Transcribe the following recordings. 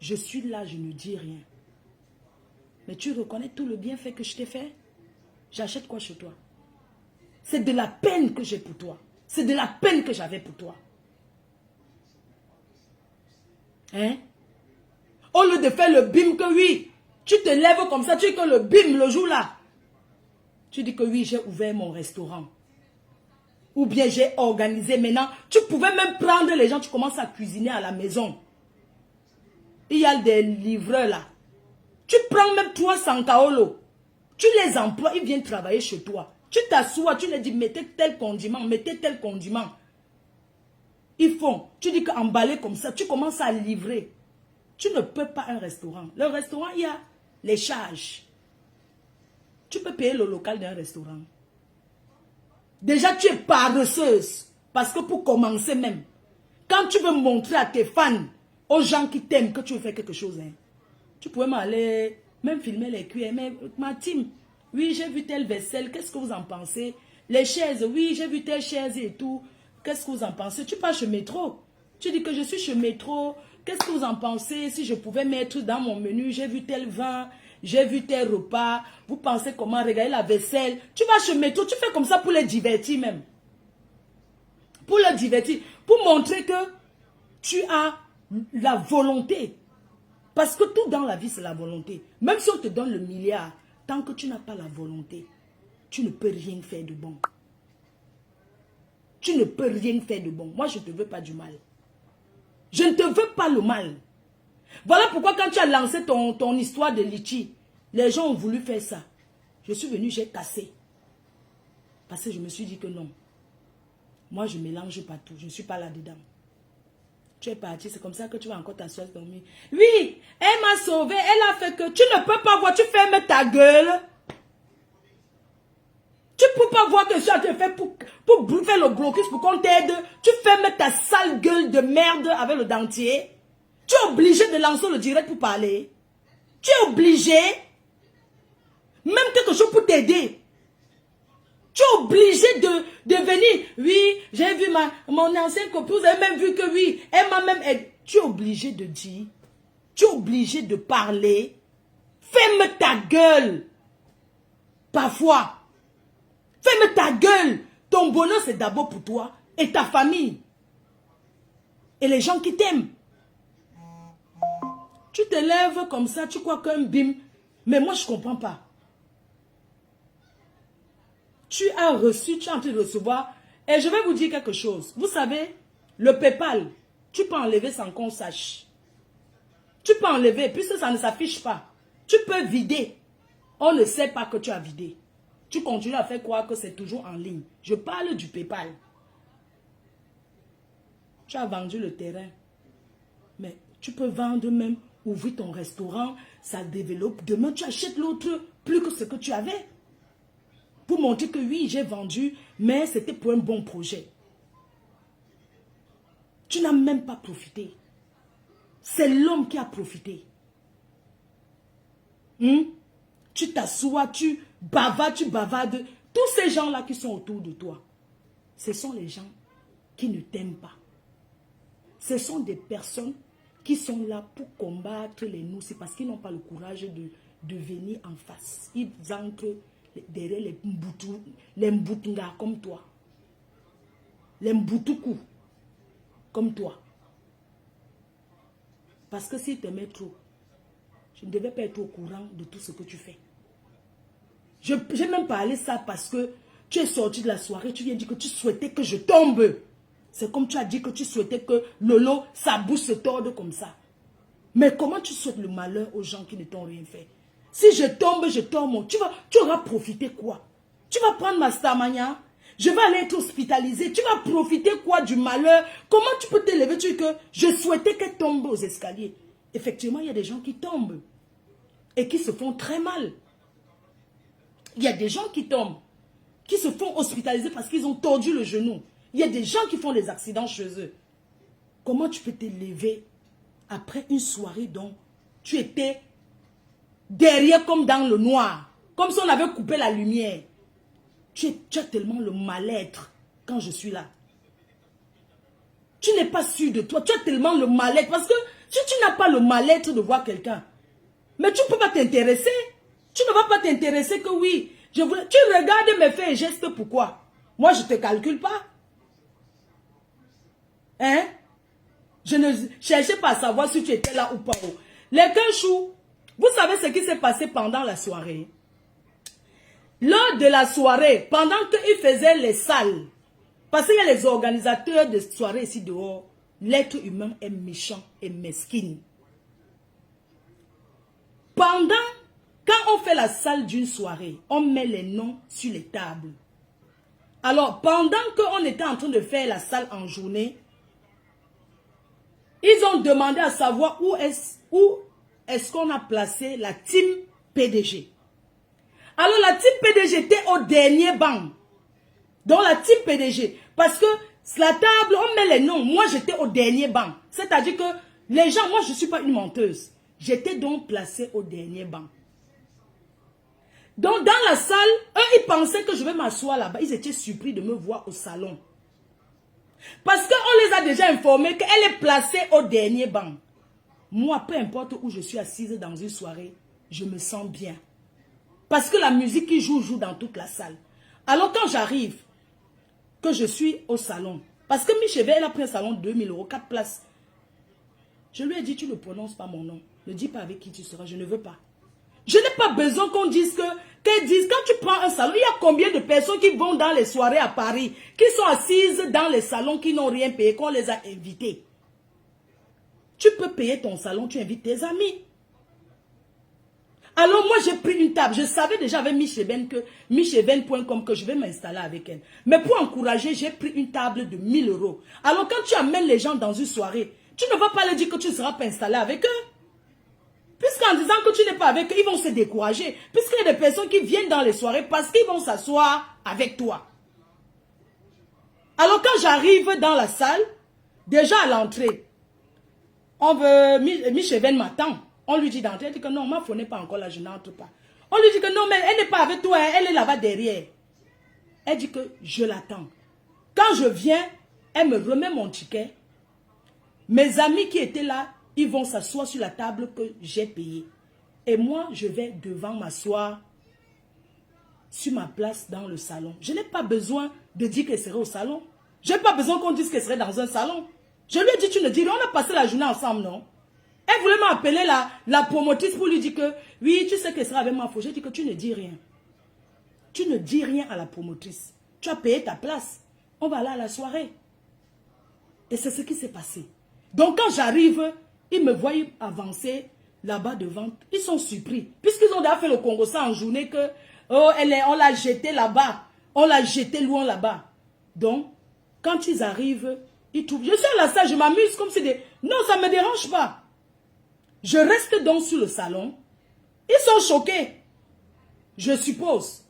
Je suis là, je ne dis rien. Mais tu reconnais tout le bienfait que je t'ai fait? J'achète quoi chez toi? C'est de la peine que j'ai pour toi. C'est de la peine que j'avais pour toi. Hein? Au lieu de faire le bim que oui, tu te lèves comme ça, tu dis que le bim le jour là. Tu dis que oui, j'ai ouvert mon restaurant. Ou bien j'ai organisé maintenant. Tu pouvais même prendre les gens, tu commences à cuisiner à la maison. Il y a des livreurs là. Tu prends même 300 kaolo. Tu les emploies, ils viennent travailler chez toi. Tu t'assois, tu les dis mettez tel condiment, mettez tel condiment. Ils font. Tu dis qu'emballer comme ça, tu commences à livrer. Tu ne peux pas un restaurant. Le restaurant, il y a les charges. Tu peux payer le local d'un restaurant. Déjà, tu es paresseuse. Parce que pour commencer même, quand tu veux montrer à tes fans, aux gens qui t'aiment, que tu veux faire quelque chose, hein, tu pouvais m'aller, même filmer les cuillères. Mais ma team, oui, j'ai vu telle vaisselle, qu'est-ce que vous en pensez? Les chaises, oui, j'ai vu telle chaise et tout. Qu'est-ce que vous en pensez? Tu pars chez Métro. Tu dis que je suis chez Métro. Qu'est-ce que vous en pensez si je pouvais mettre dans mon menu, j'ai vu tel vin, j'ai vu tel repas. Vous pensez comment regarder la vaisselle? Tu vas chez Métro, tu fais comme ça pour les divertir même. Pour les divertir. Pour montrer que tu as la volonté. Parce que tout dans la vie, c'est la volonté. Même si on te donne le milliard, tant que tu n'as pas la volonté, tu ne peux rien faire de bon. Tu ne peux rien faire de bon. Moi, je ne te veux pas du mal. Je ne te veux pas le mal. Voilà pourquoi quand tu as lancé ton histoire de litchi, les gens ont voulu faire ça. Je suis venu, j'ai cassé. Parce que je me suis dit que non. Moi, je ne mélange pas tout. Je ne suis pas là-dedans. Tu es parti, c'est comme ça que tu vas encore t'asseoir dormir. Oui, elle m'a sauvé, elle a fait que... Tu ne peux pas voir, tu fermes ta gueule. Tu ne peux pas voir que ça te fait pour faire le blocus, pour qu'on t'aide. Tu fermes ta sale gueule de merde avec le dentier. Tu es obligé de lancer le direct pour parler. Tu es obligé. Même quelque chose pour t'aider. Tu es obligé de venir. Oui, j'ai vu mon ancienne copine, vous avez même vu que oui, elle m'a même aidé. Tu es obligé de dire. Tu es obligé de parler. Ferme ta gueule. Parfois. Ferme ta gueule. Ton bonheur, c'est d'abord pour toi et ta famille. Et les gens qui t'aiment. Tu te lèves comme ça, tu crois qu'un bim. Mais moi, je ne comprends pas. Tu as reçu, tu es en train de recevoir. Et je vais vous dire quelque chose. Vous savez, le PayPal, tu peux enlever sans qu'on sache. Tu peux enlever, puisque ça ne s'affiche pas. Tu peux vider. On ne sait pas que tu as vidé. Tu continues à faire croire que c'est toujours en ligne. Je parle du PayPal. Tu as vendu le terrain. Mais tu peux vendre même, ouvrir ton restaurant, ça développe. Demain, tu achètes l'autre plus que ce que tu avais. Pour montrer que oui, j'ai vendu, mais c'était pour un bon projet. Tu n'as même pas profité. C'est l'homme qui a profité. Tu t'assois, tu bavardes. Tous ces gens-là qui sont autour de toi, ce sont les gens qui ne t'aiment pas. Ce sont des personnes qui sont là pour combattre les nous. C'est parce qu'ils n'ont pas le courage de venir en face. Ils entrent derrière les mboutunga comme toi. Les mboutuku comme toi. Parce que s'ils t'aimaient trop, je ne devais pas être au courant de tout ce que tu fais. J'ai même parlé ça parce que tu es sorti de la soirée, tu viens dire que tu souhaitais que je tombe. C'est comme tu as dit que tu souhaitais que Lolo, sa bouche se torde comme ça. Mais comment tu souhaites le malheur aux gens qui ne t'ont rien fait? Si je tombe, tu auras profité quoi? Tu vas prendre ma stamania, je vais aller être hospitalisé. Tu vas profiter quoi du malheur? Comment tu peux te lever? Tu dis que je souhaitais qu'elle tombe aux escaliers. Effectivement, il y a des gens qui tombent et qui se font très mal. Il y a des gens qui tombent, qui se font hospitaliser parce qu'ils ont tordu le genou. Il y a des gens qui font des accidents chez eux. Comment tu peux te lever après une soirée dont tu étais derrière comme dans le noir, comme si on avait coupé la lumière? Tu as tellement le mal-être quand je suis là. Tu n'es pas sûr de toi. Tu as tellement le mal-être parce que Si tu n'as pas le mal-être de voir quelqu'un, mais tu ne peux pas t'intéresser. Tu ne vas pas t'intéresser que oui. Tu regardes mes faits et gestes, pourquoi? Moi, je ne te calcule pas. Hein? Je ne cherchais pas à savoir si tu étais là ou pas. Les quinchous, vous savez ce qui s'est passé pendant la soirée? Lors de la soirée, pendant qu'ils faisaient les salles, parce qu'il y a les organisateurs de soirée ici dehors, l'être humain est méchant et mesquin. Quand on fait la salle d'une soirée, on met les noms sur les tables. Alors, pendant qu'on était en train de faire la salle en journée, ils ont demandé à savoir où est-ce qu'on a placé la team PDG. Alors, la team PDG était au dernier banc. Donc, la team PDG, parce que la table, on met les noms. Moi, j'étais au dernier banc. C'est-à-dire que les gens, moi, je ne suis pas une menteuse. J'étais donc placée au dernier banc. Donc, dans la salle, eux, ils pensaient que je vais m'asseoir là-bas. Ils étaient surpris de me voir au salon. Parce qu'on les a déjà informés qu'elle est placée au dernier banc. Moi, peu importe où je suis assise dans une soirée, je me sens bien. Parce que la musique qui joue dans toute la salle. Alors, quand j'arrive, que je suis au salon, parce que Michel, elle a pris un salon de 2000 €, 4 places. Je lui ai dit, tu ne prononces pas mon nom. Ne dis pas avec qui tu seras, je ne veux pas. Je n'ai pas besoin qu'on dise qu'elle dise, quand tu prends un salon, il y a combien de personnes qui vont dans les soirées à Paris, qui sont assises dans les salons, qui n'ont rien payé, qu'on les a invités. Tu peux payer ton salon, tu invites tes amis. Alors moi j'ai pris une table, je savais déjà avec Micheben que micheben.com que je vais m'installer avec elle. Mais pour encourager, j'ai pris une table de 1000 €. Alors quand tu amènes les gens dans une soirée, tu ne vas pas leur dire que tu ne seras pas installé avec eux. Puisqu'en disant que tu n'es pas avec eux, ils vont se décourager. Puisqu'il y a des personnes qui viennent dans les soirées parce qu'ils vont s'asseoir avec toi. Alors quand j'arrive dans la salle, déjà à l'entrée, Micheben m'attend. On lui dit d'entrer, elle dit que non, ma fille n'est pas encore là, je n'entre pas. On lui dit que non, mais elle n'est pas avec toi, elle est là-bas derrière. Elle dit que je l'attends. Quand je viens, elle me remet mon ticket. Mes amis qui étaient là, ils vont s'asseoir sur la table que j'ai payée. Et moi, je vais devant m'asseoir sur ma place dans le salon. Je n'ai pas besoin de dire qu'elle serait au salon. Je n'ai pas besoin qu'on dise qu'elle serait dans un salon. Je lui ai dit, tu ne dis rien, on a passé la journée ensemble, non? Elle voulait m'appeler la promotrice pour lui dire que, oui, tu sais qu'elle sera avec moi. J'ai dit que tu ne dis rien. Tu ne dis rien à la promotrice. Tu as payé ta place. On va aller à la soirée. Et c'est ce qui s'est passé. Donc quand j'arrive, ils me voient avancer là-bas devant. Ils sont surpris. Puisqu'ils ont déjà fait le Congo ça en journée que, oh, on l'a jeté là-bas. On l'a jeté loin là-bas. Donc, quand ils arrivent, ils trouvent. Je suis à la salle, je m'amuse comme si des... Non, ça ne me dérange pas. Je reste donc sur le salon. Ils sont choqués, je suppose,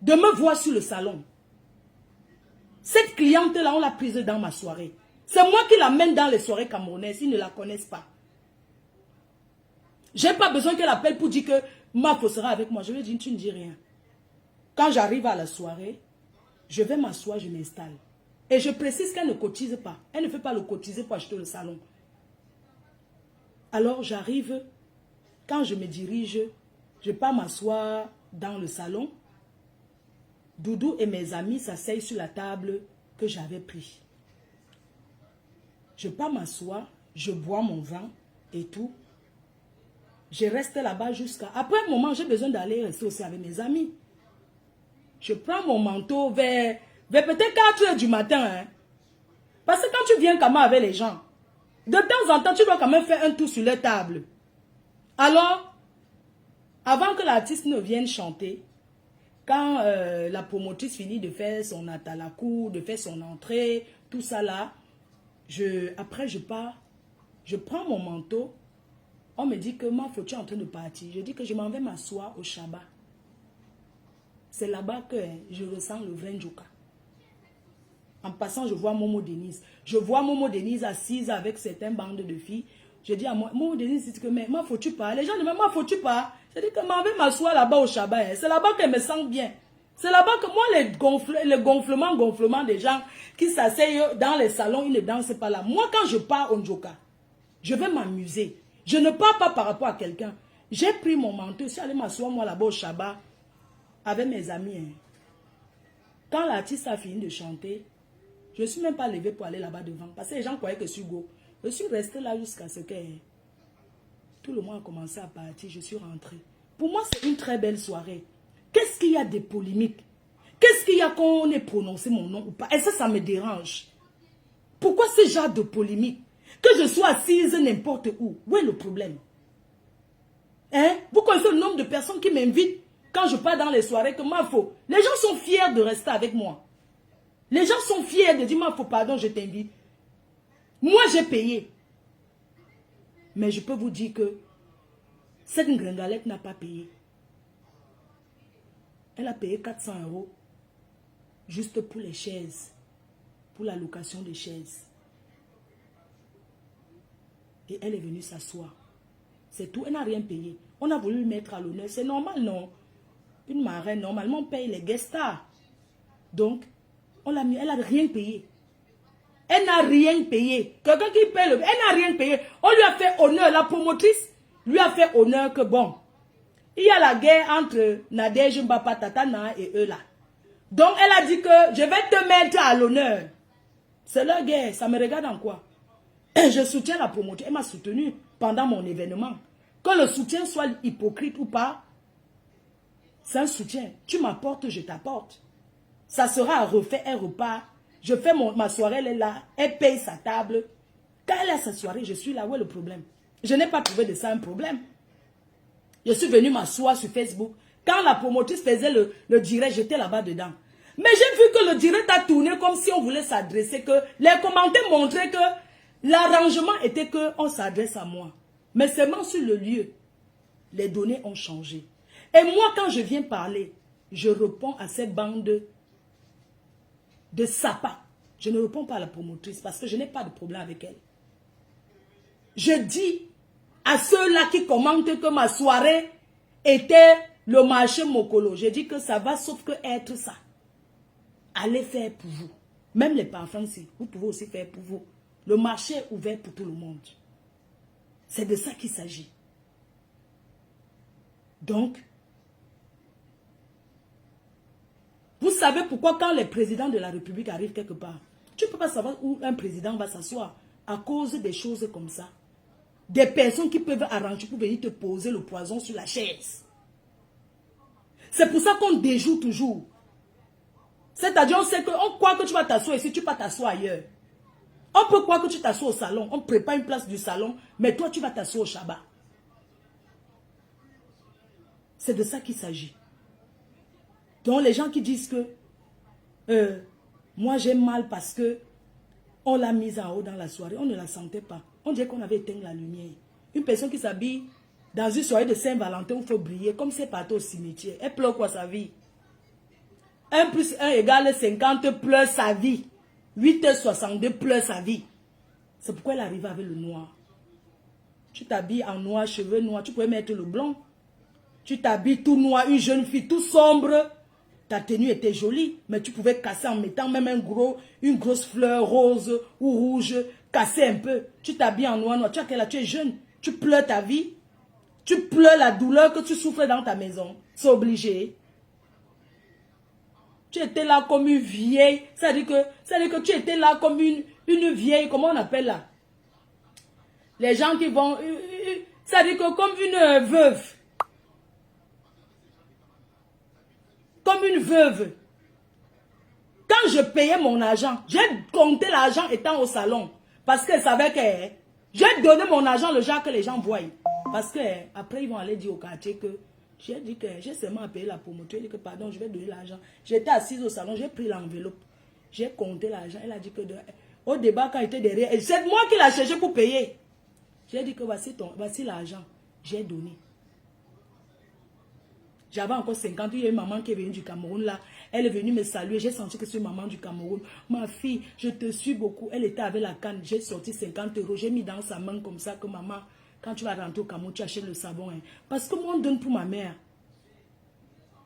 de me voir sur le salon. Cette cliente-là, on l'a prise dans ma soirée. C'est moi qui l'amène dans les soirées camerounaises. Ils ne la connaissent pas. Je n'ai pas besoin qu'elle appelle pour dire que Mafo sera avec moi. Je lui dis, tu ne dis rien. Quand j'arrive à la soirée, je vais m'asseoir, je m'installe. Et je précise qu'elle ne cotise pas. Elle ne fait pas le cotiser pour acheter le salon. Alors j'arrive, quand je me dirige, je pars m'asseoir dans le salon. Doudou et mes amis s'asseyent sur la table que j'avais pris. Je pars m'asseoir, je bois mon vin et tout. Je reste là-bas jusqu'à... Après un moment, j'ai besoin d'aller rester aussi avec mes amis. Je prends mon manteau vers peut-être 4 h du matin. Hein. Parce que quand tu viens quand même avec les gens, de temps en temps, tu dois quand même faire un tour sur leur table. Alors, avant que l'artiste ne vienne chanter, quand la promotrice finit de faire son atalakou, de faire son entrée, tout ça là, après je pars, je prends mon manteau, on me dit que ma faute, tu es en train de partir. Je dis que je m'en vais m'asseoir au Shabbat. C'est là-bas que je ressens le vrai Njoka. En passant, je vois Momo Denise. Je vois Momo Denise assise avec certaines bandes de filles. Je dis à moi, Momo Denise, dit que, mais ma faut-tu pas? Les gens disent, mais ma faut-tu pas? Je dis que m'en vais m'asseoir là-bas au Shabbat. C'est là-bas qu'elle me sent bien. C'est là-bas que moi, les gonflements des gens qui s'asseyent dans les salons, ils ne dansent pas là. Moi, quand je pars au Njoka, Je vais m'amuser. Je ne parle pas par rapport à quelqu'un. J'ai pris mon manteau, je suis allé m'asseoir moi là-bas au Shabbat avec mes amis. Hein. Quand l'artiste a fini de chanter, je ne suis même pas levée pour aller là-bas devant. Parce que les gens croyaient que je suis go. Je suis restée là jusqu'à ce que tout le monde a commencé à partir. Je suis rentrée. Pour moi, c'est une très belle soirée. Qu'est-ce qu'il y a de polémiques? Qu'est-ce qu'il y a quand on ait prononcé mon nom ou pas? Et ça me dérange. Pourquoi ce genre de polémique? Que je sois assise n'importe où. Où est le problème? Hein? Vous connaissez le nombre de personnes qui m'invitent quand je pars dans les soirées que ma faute. Les gens sont fiers de rester avec moi. Les gens sont fiers de dire ma faute, pardon, je t'invite. Moi, j'ai payé. Mais je peux vous dire que cette gringalette n'a pas payé. Elle a payé 400 € juste pour les chaises, pour la location des chaises. Et elle est venue s'asseoir. C'est tout, elle n'a rien payé. On a voulu lui mettre à l'honneur. C'est normal, non? Une marraine, normalement, on paye les guest stars. Donc, on l'a mis, elle n'a rien payé. Elle n'a rien payé. Quelqu'un qui paye elle n'a rien payé. On lui a fait honneur. La promotrice lui a fait honneur que bon, il y a la guerre entre Nadège Mbapa Tatana et eux là. Donc elle a dit que je vais te mettre à l'honneur. C'est leur guerre. Ça me regarde en quoi? Je soutiens la promotrice. Elle m'a soutenu pendant mon événement. Que le soutien soit hypocrite ou pas, c'est un soutien. Tu m'apportes, je t'apporte. Ça sera à refaire, elle repart. Je fais ma soirée, elle est là. Elle paye sa table. Quand elle a sa soirée, je suis là. Où est le problème? Je n'ai pas trouvé de ça un problème. Je suis venu m'asseoir sur Facebook. Quand la promotrice faisait le direct, j'étais là-bas dedans. Mais j'ai vu que le direct a tourné comme si on voulait s'adresser. Que les commentaires montraient que l'arrangement était qu'on s'adresse à moi. Mais seulement sur le lieu, les données ont changé. Et moi, quand je viens parler, je réponds à cette bande de sapins. Je ne réponds pas à la promotrice parce que je n'ai pas de problème avec elle. Je dis à ceux-là qui commentent que ma soirée était le marché Mokolo. Je dis que ça va sauf que être ça. Allez faire pour vous. Même les parfums, vous pouvez aussi faire pour vous. Le marché est ouvert pour tout le monde. C'est de ça qu'il s'agit. Donc, vous savez pourquoi quand les présidents de la République arrivent quelque part, tu ne peux pas savoir où un président va s'asseoir à cause des choses comme ça. Des personnes qui peuvent arranger pour venir te poser le poison sur la chaise. C'est pour ça qu'on déjoue toujours. C'est-à-dire, on sait qu'on croit que tu vas t'asseoir ici, tu vas t'asseoir ailleurs. On peut croire que tu t'assois au salon, on prépare une place du salon, mais toi tu vas t'asseoir au Shabbat. C'est de ça qu'il s'agit. Donc les gens qui disent que moi j'ai mal parce que on l'a mise en haut dans la soirée, on ne la sentait pas. On dirait qu'on avait éteint la lumière. Une personne qui s'habille dans une soirée de Saint-Valentin où il faut briller, comme si elle partait au cimetière. Elle pleure quoi sa vie? 1 plus 1 égale 50 pleure sa vie. 8h62 pleure sa vie. C'est pourquoi elle arrive avec le noir. Tu t'habilles en noir, cheveux noirs, tu pouvais mettre le blanc. Tu t'habilles tout noir, une jeune fille tout sombre. Ta tenue était jolie, mais tu pouvais casser en mettant même une grosse fleur rose ou rouge, casser un peu. Tu t'habilles en noir, tu as quel âge? Tu es jeune, tu pleures ta vie. Tu pleures la douleur que tu souffres dans ta maison. C'est obligé. Tu étais là comme une vieille. Ça veut dire que tu étais là comme une vieille, comment on appelle là? Les gens qui vont... Ça veut dire que comme une veuve. Comme une veuve. Quand je payais mon argent, j'ai compté l'argent étant au salon. Parce qu'elle savait que j'ai donné mon argent le genre que les gens voient. Parce que après ils vont aller dire au quartier que j'ai dit que j'ai seulement payé la promotrice. Elle dit que pardon, je vais donner l'argent. J'étais assise au salon, j'ai pris l'enveloppe. J'ai compté l'argent. Elle a dit que au débat quand il était derrière, c'est moi qui l'ai cherché pour payer. J'ai dit que voici l'argent. J'ai donné. J'avais encore 50, il y a une maman qui est venue du Cameroun là. Elle est venue me saluer, j'ai senti que c'est une maman du Cameroun. Ma fille, je te suis beaucoup. Elle était avec la canne, j'ai sorti 50 €. J'ai mis dans sa main comme ça que maman, quand tu vas rentrer au Cameroun, tu achètes le savon. Hein. Parce que moi, on donne pour ma mère.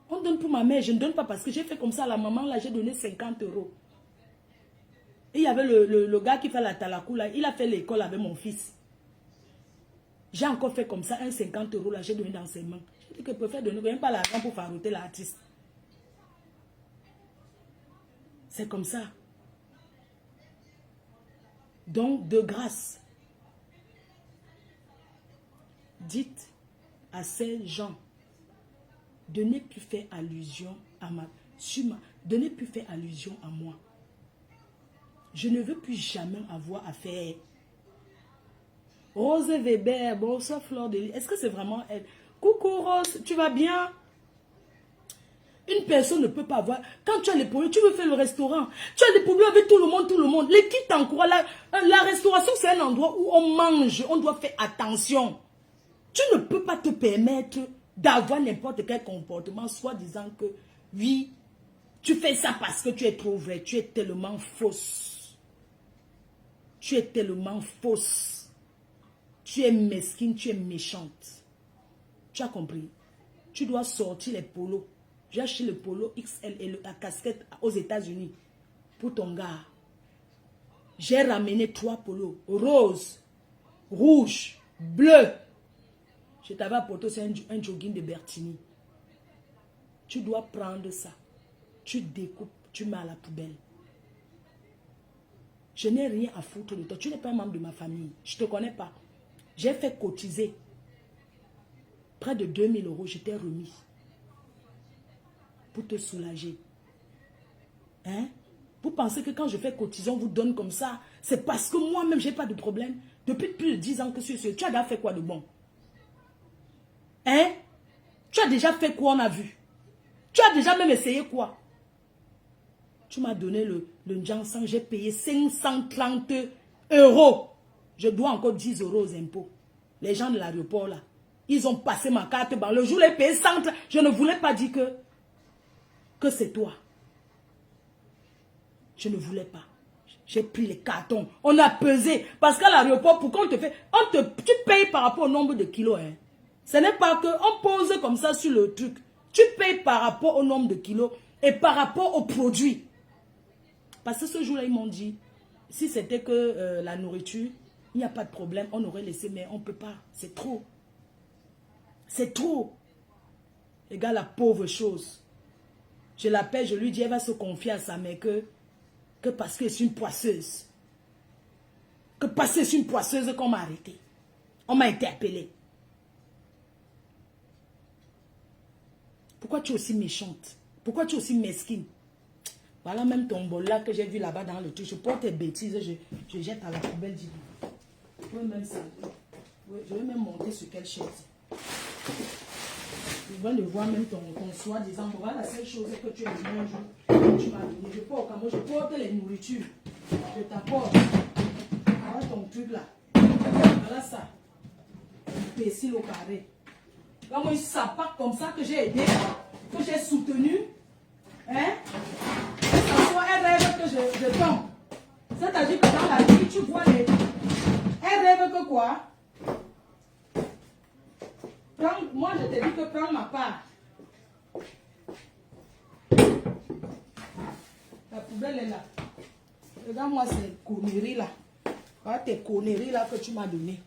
On donne pour ma mère, je ne donne pas parce que j'ai fait comme ça à la maman là, j'ai donné 50 €. Et il y avait le gars qui fait la talakou là, il a fait l'école avec mon fils. J'ai encore fait comme ça, un 50 € là, j'ai donné dans ses mains. J'ai dit que je préfère donner même pas l'argent pour farouter l'artiste. C'est comme ça. Donc, de grâce, dites à ces gens de ne plus faire allusion à de ne plus faire allusion à moi. Je ne veux plus jamais avoir affaire. Rose Weber, bonsoir Fleur de Lys. Est-ce que c'est vraiment elle? Coucou Rose, tu vas bien? Une personne ne peut pas avoir... Quand tu as les problèmes, tu veux faire le restaurant. Tu as des problèmes avec tout le monde. Les qui t'encouragent. La restauration, c'est un endroit où on mange. On doit faire attention. Tu ne peux pas te permettre d'avoir n'importe quel comportement, soit disant que, oui, tu fais ça parce que tu es trop vrai. Tu es tellement fausse. Tu es tellement fausse. Tu es mesquine, tu es méchante. Tu as compris? Tu dois sortir les polos. J'ai acheté le polo XL et la casquette aux États-Unis pour ton gars. J'ai ramené 3 polos. Rose, rouge, bleu. Je t'avais apporté aussi un jogging de Bertini. Tu dois prendre ça. Tu découpes, tu mets à la poubelle. Je n'ai rien à foutre de toi. Tu n'es pas un membre de ma famille. Je ne te connais pas. J'ai fait cotiser. Près de 2000 €, je t'ai remis. Pour te soulager. Hein? Vous pensez que quand je fais cotiser, on vous donne comme ça, c'est parce que moi-même, je n'ai pas de problème. Depuis plus de 10 ans que je suis sûr. Tu as déjà fait quoi de bon? Hein? Tu as déjà fait quoi, on a vu? Tu as déjà même essayé quoi? Tu m'as donné le Njansan, j'ai payé 530 €. Je dois encore 10 € aux impôts. Les gens de l'aéroport là, ils ont passé ma carte. Le jour où j'ai payé 100, je ne voulais pas dire que c'est toi. Je ne voulais pas. J'ai pris les cartons. On a pesé. Parce qu'à l'aéroport, pour qu'on te fait, tu payes par rapport au nombre de kilos. Hein. Ce n'est pas qu'on pose comme ça sur le truc. Tu payes par rapport au nombre de kilos et par rapport aux produits. Parce que ce jour-là, ils m'ont dit, si c'était que la nourriture, il n'y a pas de problème, on aurait laissé, mais on ne peut pas. C'est trop. C'est trop. Les gars, la pauvre chose. Je l'appelle, je lui dis, elle va se confier à sa mère que parce que c'est une poisseuse. Que parce que c'est une poisseuse qu'on m'a arrêté. On m'a interpellé. Pourquoi tu es aussi méchante? Pourquoi tu es aussi mesquine? Voilà même ton bol là que j'ai vu là-bas dans le truc. Je porte tes bêtises, je jette à la poubelle. Je vais même ça. Je vais même monter sur quelle chaise. Je vais le voir même ton soi-disant. Voilà la seule chose que tu as dit un jour. Tu m'as donné. Je porte comme moi, je porte les nourritures. Je t'apporte. Voilà ton truc là. Voilà ça. Pécile au carré. Là, moi, ça part comme ça que j'ai aidé, que j'ai soutenu. Hein? Elle rêve que je tombe. C'est-à-dire que dans la vie, tu vois les... Elle rêve que quoi? Moi, je te dis que prends ma part. La poubelle est là. Regarde-moi ces conneries là. Voilà tes conneries là que tu m'as donné.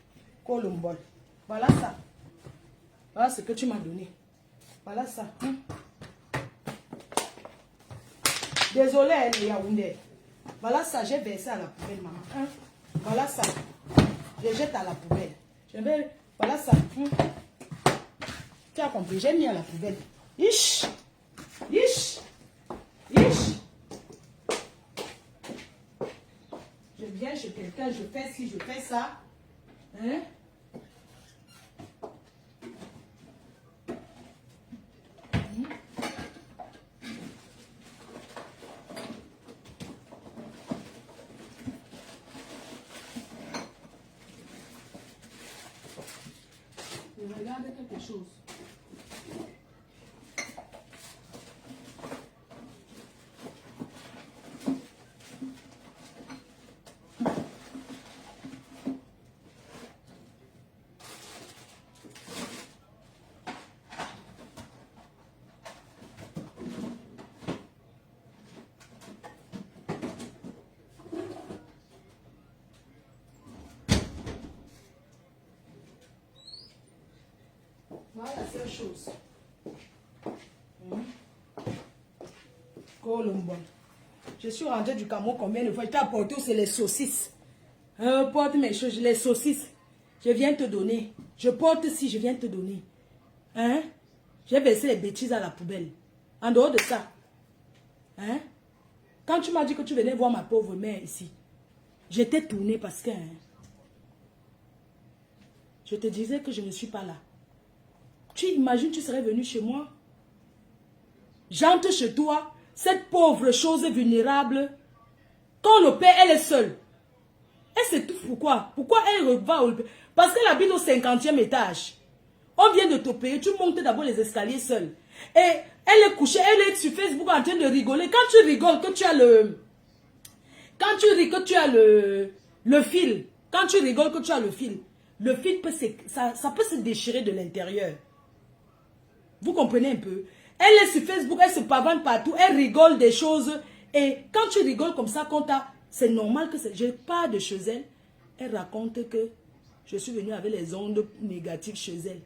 Colombol. Voilà ça. Voilà ce que tu m'as donné. Voilà ça. Désolé, les Yaoundé. Voilà ça, j'ai versé à la poubelle, maman. Hein? Voilà ça. Je jette à la poubelle. Voilà ça. Tu as compris, j'ai mis à la poubelle. Ish! Ish! Ish! Je viens chez quelqu'un, je fais ci, je fais ça. Hein? Je regarde quelque chose. Voilà la seule chose. Colombon. Je suis rentrée du Cameroun combien de fois? Je t'ai apporté aussi les saucisses. Porte mes choses, les saucisses. Je viens te donner. Je porte si je viens te donner. Hein? J'ai versé les bêtises à la poubelle. En dehors de ça. Hein? Quand tu m'as dit que tu venais voir ma pauvre mère ici, j'étais tournée parce que... Hein, je te disais que je ne suis pas là. Tu imagines, tu serais venu chez moi? J'entre chez toi, cette pauvre chose vulnérable. Quand le père, elle est seule. Elle s'étouffe pourquoi? Pourquoi elle va au... Parce qu'elle habite au 50e étage. On vient de te payer, tu montes d'abord les escaliers seule. Et elle est couchée, elle est sur Facebook en train de rigoler. Quand tu rigoles, que tu as le... Quand tu rigoles, que tu as le fil. Quand tu rigoles, que tu as le fil peut ça peut se déchirer de l'intérieur. Vous comprenez un peu? Elle est sur Facebook, elle se pavane partout, elle rigole des choses. Et quand tu rigoles comme ça, c'est normal que je parle de chez elle. Elle raconte que je suis venue avec les ondes négatives chez elle.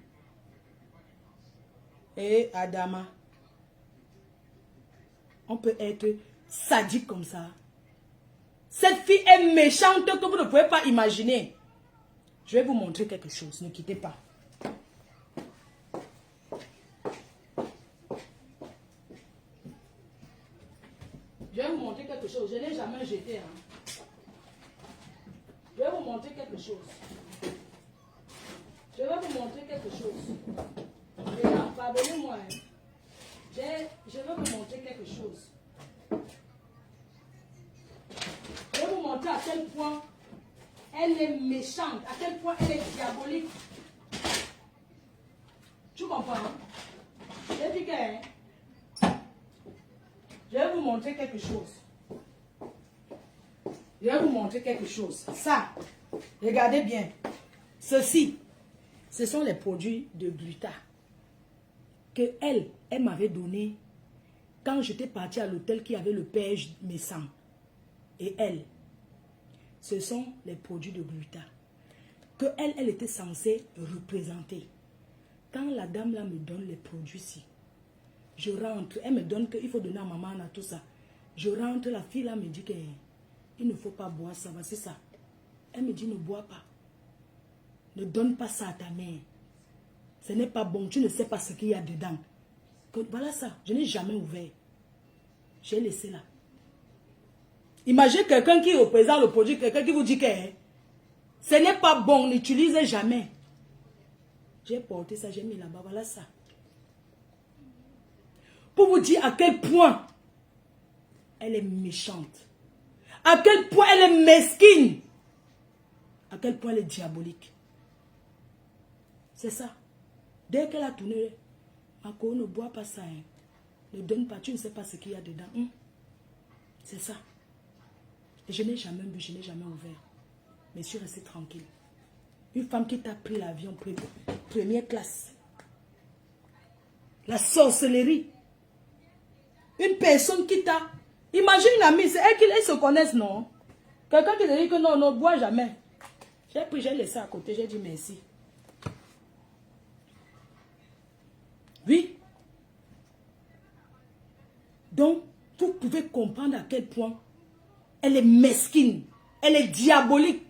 Et Adama, on peut être sadique comme ça. Cette fille est méchante que vous ne pouvez pas imaginer. Je vais vous montrer quelque chose, ne quittez pas. Je vais vous montrer quelque chose. Je n'ai jamais jeté. Hein. Je vais vous montrer quelque chose. Je vais vous montrer quelque chose. Pardonnez-moi. Hein. Je vais vous montrer quelque chose. Je vais vous montrer à quel point elle est méchante, à quel point elle est diabolique. Tu comprends? J'ai dit que... Hein? Je vais vous montrer quelque chose. Je vais vous montrer quelque chose. Ça, regardez bien. Ceci, ce sont les produits de Gluta que elle m'avait donné quand j'étais partie à l'hôtel qui avait le père Messan. Et elle, ce sont les produits de Gluta que elle était censée représenter. Quand la dame là me donne les produits-ci, je rentre, elle me donne qu'il faut donner à maman à tout ça. Je rentre, la fille là me dit qu'il ne faut pas boire ça, c'est ça. Elle me dit ne bois pas. Ne donne pas ça à ta mère. Ce n'est pas bon, tu ne sais pas ce qu'il y a dedans. Voilà ça, je n'ai jamais ouvert. J'ai laissé là. Imaginez quelqu'un qui représente le produit, quelqu'un qui vous dit que ce n'est pas bon, n'utilisez jamais. J'ai porté ça, j'ai mis là-bas, voilà ça. Pour vous dire à quel point elle est méchante. À quel point elle est mesquine. À quel point elle est diabolique. C'est ça. Dès qu'elle a tourné, Marco, ne bois pas ça. Hein. Ne donne pas, tu ne sais pas ce qu'il y a dedans. C'est ça. Et je n'ai jamais bu, je n'ai jamais ouvert. Mais je suis restée tranquille. Une femme qui t'a pris l'avion première classe. La sorcellerie. Une personne qui t'a... Imagine une amie, c'est elle qu'ils se connaissent, non? Quelqu'un qui te dit que non, ne bois jamais. J'ai pris, j'ai laissé à côté, j'ai dit merci. Oui. Donc, vous pouvez comprendre à quel point elle est mesquine. Elle est diabolique.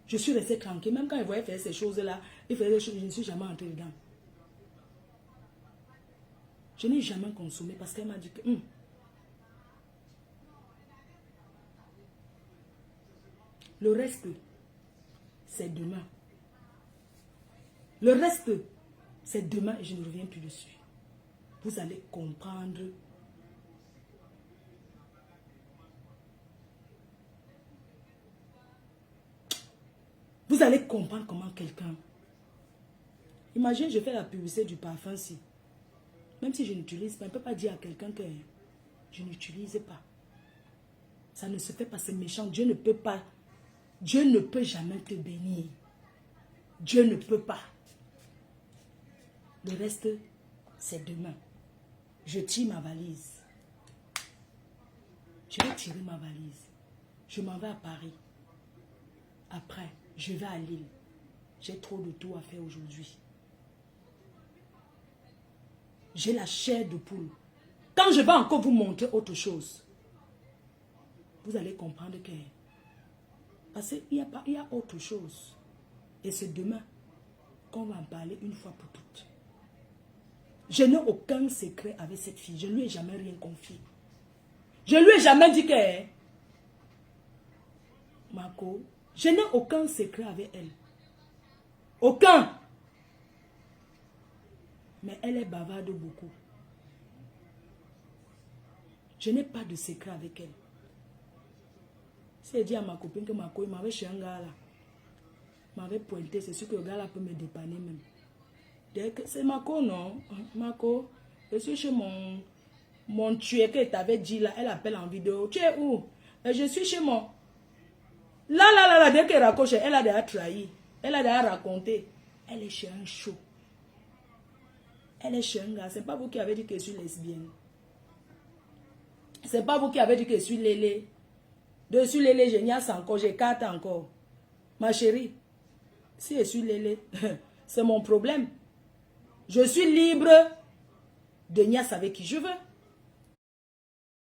Je suis restée tranquille. Même quand elle voyait faire ces choses-là, il faisait des choses, je ne suis jamais entrée dedans. Je n'ai jamais consommé parce qu'elle m'a dit que... Le reste, c'est demain. Le reste, c'est demain et je ne reviens plus dessus. Vous allez comprendre. Vous allez comprendre comment quelqu'un... Imagine, je fais la publicité du parfum-ci. Même si je n'utilise pas, je ne peux pas dire à quelqu'un que je n'utilise pas. Ça ne se fait pas, c'est méchant. Dieu ne peut pas. Dieu ne peut jamais te bénir. Dieu ne peut pas. Le reste, c'est demain. Je tire ma valise. Je vais tirer ma valise. Je m'en vais à Paris. Après, je vais à Lille. J'ai trop de tout à faire aujourd'hui. J'ai la chair de poule. Quand je vais encore vous montrer autre chose, vous allez comprendre que... Parce qu'il y a autre chose. Et c'est demain qu'on va en parler une fois pour toutes. Je n'ai aucun secret avec cette fille. Je ne lui ai jamais rien confié. Je ne lui ai jamais dit que... Marco, je n'ai aucun secret avec elle. Aucun. Mais elle est bavarde beaucoup. Je n'ai pas de secret avec elle. Si elle dit à ma copine que Marco, il m'avait chez un gars là. Il m'avait pointé, c'est sûr que le gars là peut me dépanner même. C'est Marco, non? Marco, je suis chez mon tueur que t'avais dit là. Elle appelle en vidéo. Tu es où? Je suis chez mon... Là, dès qu'elle raccroche, elle a déjà trahi. Elle a déjà raconté. Elle est chez un show. Elle est chez un gars. C'est pas vous qui avez dit que je suis lesbienne. C'est pas vous qui avez dit que je suis lélé. Dessus lélé, je niasse encore. J'ai 4 encore. Ma chérie, si je suis lélé, c'est mon problème. Je suis libre de niasse avec qui je veux.